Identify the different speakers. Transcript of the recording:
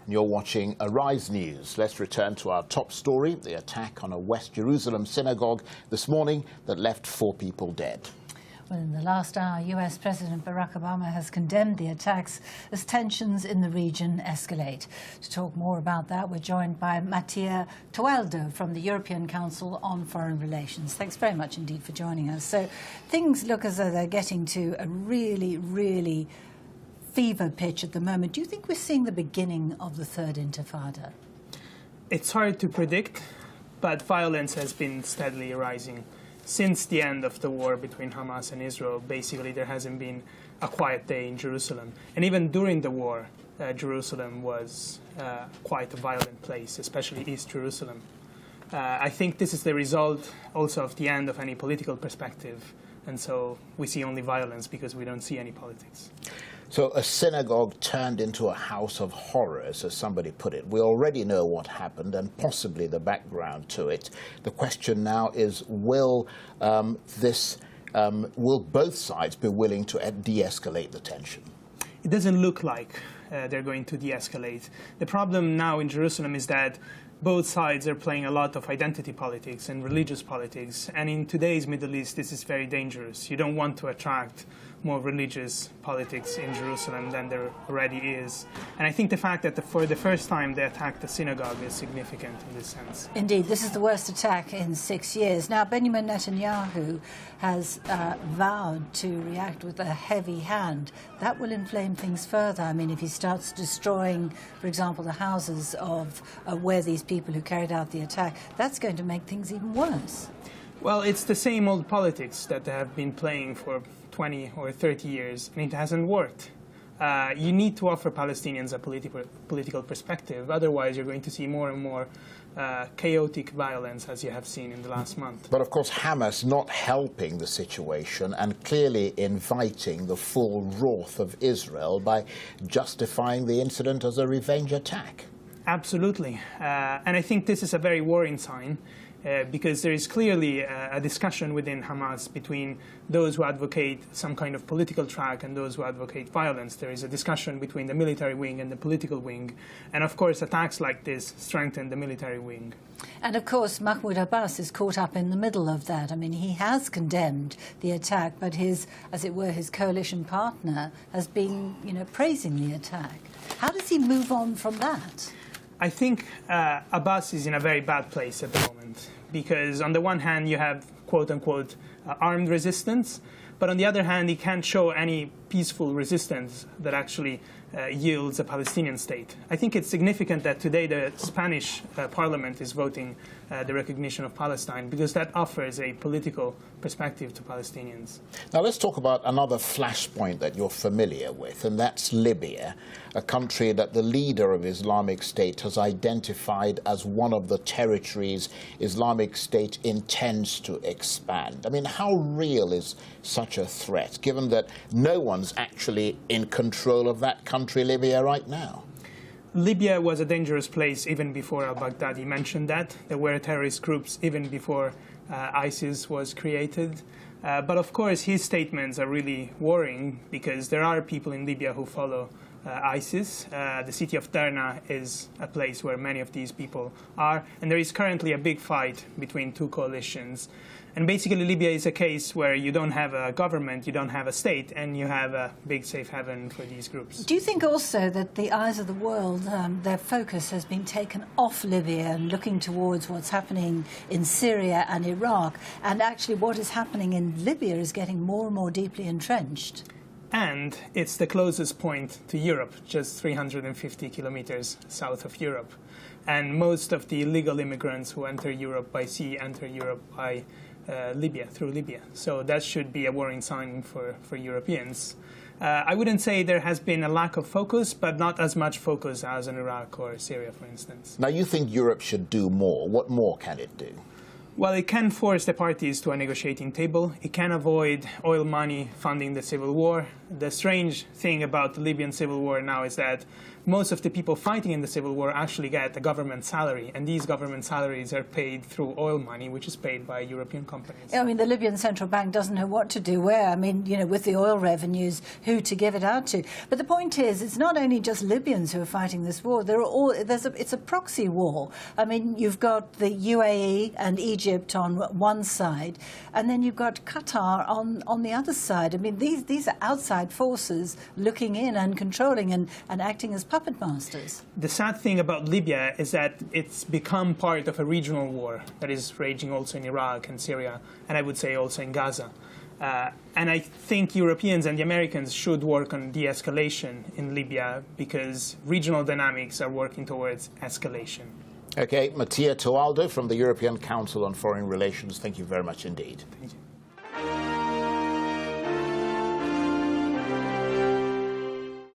Speaker 1: You're watching Arise News. Let's return to our top story, the attack on a West Jerusalem synagogue this morning that left 4 people dead.
Speaker 2: Well, in the last hour, US President Barack Obama has condemned the attacks as tensions in the region escalate. To talk more about that, we're joined by Mattia Toeldo from the European Council on Foreign Relations. Thanks very much indeed for joining us. So things look as though they're getting to a really fever pitch at the moment. Do you think we're seeing the beginning of the third intifada?
Speaker 3: It's hard to predict, but violence has been steadily rising. Since the end of the war between Hamas and Israel, basically there hasn't been a quiet day in Jerusalem. And even during the war, Jerusalem was quite a violent place, especially East Jerusalem. I think this is the result also of the end of any political perspective. And so we see only violence because we don't see any politics.
Speaker 1: So a synagogue turned into a house of horrors, as somebody put it. We already know what happened and possibly the background to it. The question now is, will both sides be willing to de-escalate the tension?
Speaker 3: It doesn't look like they're going to de-escalate. The problem now in Jerusalem is that both sides are playing a lot of identity politics and religious politics. And in today's Middle East, this is very dangerous. You don't want to attract more religious politics in Jerusalem than there already is. And I think the fact that for the first time they attacked the synagogue is significant in this sense.
Speaker 2: Indeed, this is the worst attack in 6 years. Now, Benjamin Netanyahu has vowed to react with a heavy hand. That will inflame things further. I mean, if he starts destroying, for example, the houses of where these people who carried out the attack, that's going to make things even worse.
Speaker 3: Well, it's the same old politics that they have been playing for 20 or 30 years, and it hasn't worked. You need to offer Palestinians a political perspective. Otherwise, you're going to see more and more chaotic violence, as you have seen in the last month.
Speaker 1: But of course, Hamas not helping the situation and clearly inviting the full wrath of Israel by justifying the incident as a revenge attack.
Speaker 3: Absolutely. And I think this is a very worrying sign. Because there is clearly a discussion within Hamas between those who advocate some kind of political track and those who advocate violence. There is a discussion between the military wing and the political wing. And of course, attacks like this strengthen the military wing.
Speaker 2: And of course, Mahmoud Abbas is caught up in the middle of that. I mean, he has condemned the attack, but his, as it were, his coalition partner has been, praising the attack. How does he move on from that?
Speaker 3: I think Abbas is in a very bad place at the moment because on the one hand you have quote-unquote armed resistance, but on the other hand he can't show any peaceful resistance that actually yields a Palestinian state. I think it's significant that today the Spanish parliament is voting the recognition of Palestine because that offers a political perspective to Palestinians.
Speaker 1: Now let's talk about another flashpoint that you're familiar with, and that's Libya, a country that the leader of Islamic State has identified as one of the territories Islamic State intends to expand. I mean, how real is such a threat, given that no one's actually in control of that country, Libya, right now?
Speaker 3: Libya was a dangerous place even before al-Baghdadi mentioned that. There were terrorist groups even before ISIS was created. But of course, his statements are really worrying because there are people in Libya who follow ISIS. The city of Derna is a place where many of these people are. And there is currently a big fight between two coalitions. And basically, Libya is a case where you don't have a government, you don't have a state, and you have a big safe haven for these groups.
Speaker 2: Do you think also that the eyes of the world, their focus has been taken off Libya and looking towards what's happening in Syria and Iraq, and actually what is happening in Libya is getting more and more deeply entrenched?
Speaker 3: And it's the closest point to Europe, just 350 kilometers south of Europe. And most of the illegal immigrants who enter Europe by sea enter Europe by Libya, through Libya. So that should be a worrying sign for Europeans. I wouldn't say there has been a lack of focus, but not as much focus as in Iraq or Syria, for instance.
Speaker 1: Now, you think Europe should do more. What more can it do?
Speaker 3: Well, it can force the parties to a negotiating table. It can avoid oil money funding the civil war. The strange thing about the Libyan civil war now is that most of the people fighting in the civil war actually get a government salary, and these government salaries are paid through oil money, which is paid by European companies.
Speaker 2: I mean, the Libyan central bank doesn't know what to do where. I mean, you know, with the oil revenues, who to give it out to. But the point is, it's not only just Libyans who are fighting this war. It's a proxy war. I mean, you've got the UAE and Egypt on one side, and then you've got Qatar on the other side. I mean, these are outside forces looking in and controlling and acting as puppet masters.
Speaker 3: The sad thing about Libya is that it's become part of a regional war that is raging also in Iraq and Syria, and I would say also in Gaza. And I think Europeans and the Americans should work on de-escalation in Libya because regional dynamics are working towards escalation.
Speaker 1: Okay, Mattia Toaldo from the European Council on Foreign Relations, thank you very much indeed.
Speaker 3: Thank you.